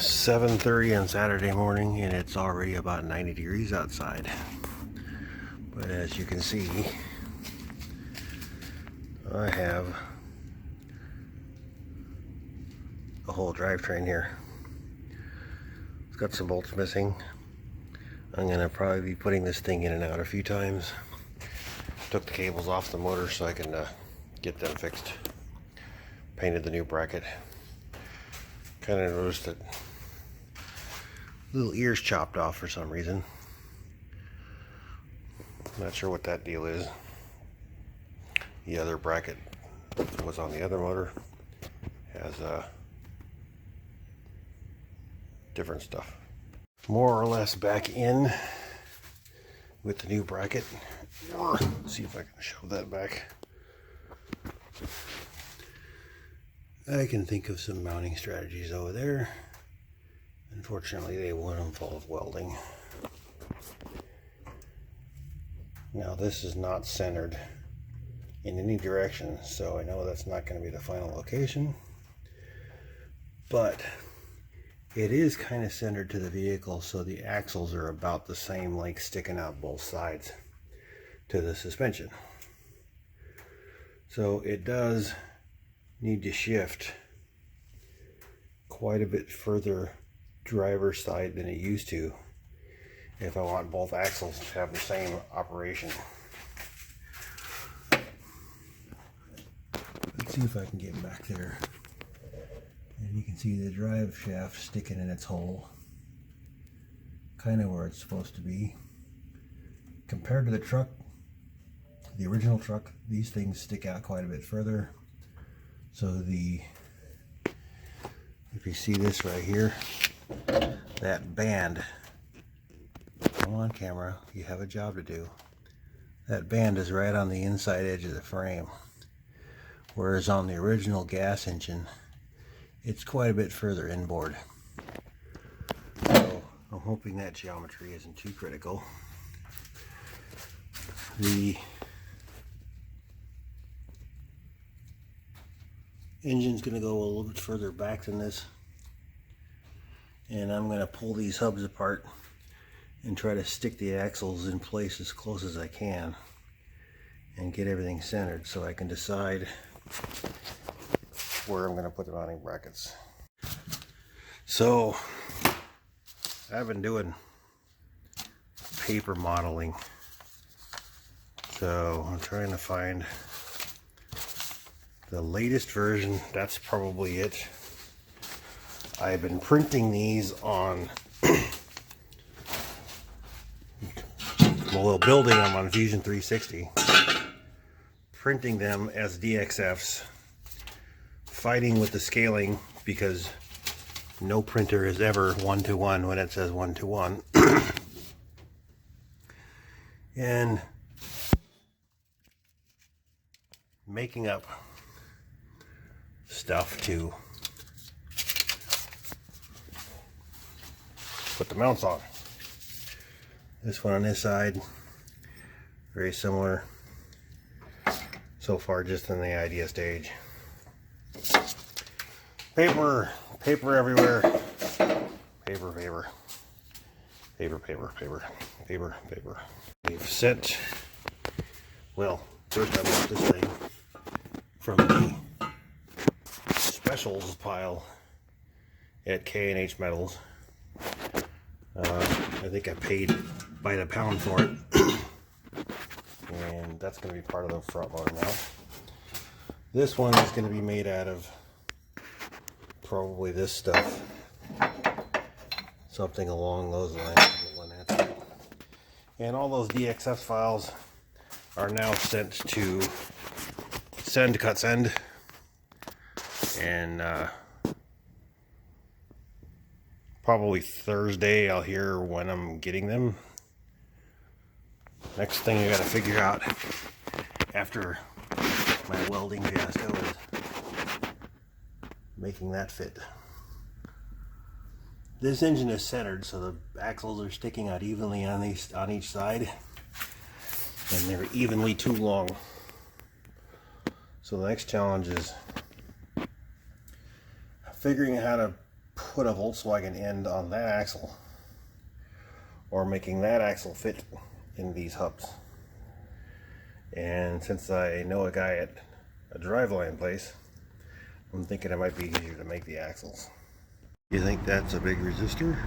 7:30 on Saturday morning, and it's already about 90 degrees outside. But as you can see, I have a whole drivetrain here. It's got some bolts missing. I'm gonna probably be putting this thing in and out a few times. Took the cables off the motor so I can get them fixed. Painted the new bracket. Kind of noticed that little ears chopped off for some reason. Not sure what that deal is. The other bracket that was on the other motor has different stuff. More or less back in with the new bracket. Let's see if I can shove that back. I can think of some mounting strategies over there. Unfortunately, they won't involve welding. Now, this is not centered in any direction, so I know that's not going to be the final location. But it is kind of centered to the vehicle, so the axles are about the same length, sticking out both sides to the suspension. So it does need to shift quite a bit further driver's side than it used to if I want both axles to have the same operation. Let's see if I can get back there. And you can see the drive shaft sticking in its hole, kind of where it's supposed to be. Compared to the truck, the original truck, these things stick out quite a bit further. So if you see this right here, that band, come on camera, you have a job to do. That band is right on the inside edge of the frame. Whereas on the original gas engine, it's quite a bit further inboard. So I'm hoping that geometry isn't too critical. The engine's going to go a little bit further back than this, and I'm going to pull these hubs apart and try to stick the axles in place as close as I can and get everything centered so I can decide where I'm going to put the mounting brackets. So I've been doing paper modeling, so I'm trying to find the latest version. That's probably it. I've been printing these on well, building them on Fusion 360, printing them as DXFs, fighting with the scaling because no printer is ever 1-to-1 when it says 1-to-1. And making up stuff to put the mounts on. This one on this side, very similar. So far, just in the idea stage. Paper everywhere. Paper. We've sent, well, first I bought this thing from the specials pile at K&H Metals. I think I paid by the pound for it. And that's going to be part of the front loader now. This one is going to be made out of probably this stuff. Something along those lines. And all those DXF files are now sent to send, cut, send. And probably Thursday I'll hear when I'm getting them. Next thing I gotta figure out after my welding fiasco is making that fit. This engine is centered so the axles are sticking out evenly on each side, and they're evenly too long. So the next challenge is figuring out how to put a Volkswagen end on that axle, or making that axle fit in these hubs. And since I know a guy at a driveline place, I'm thinking it might be easier to make the axles. You think that's a big resistor?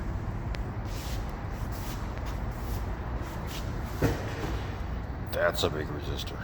That's a big resistor.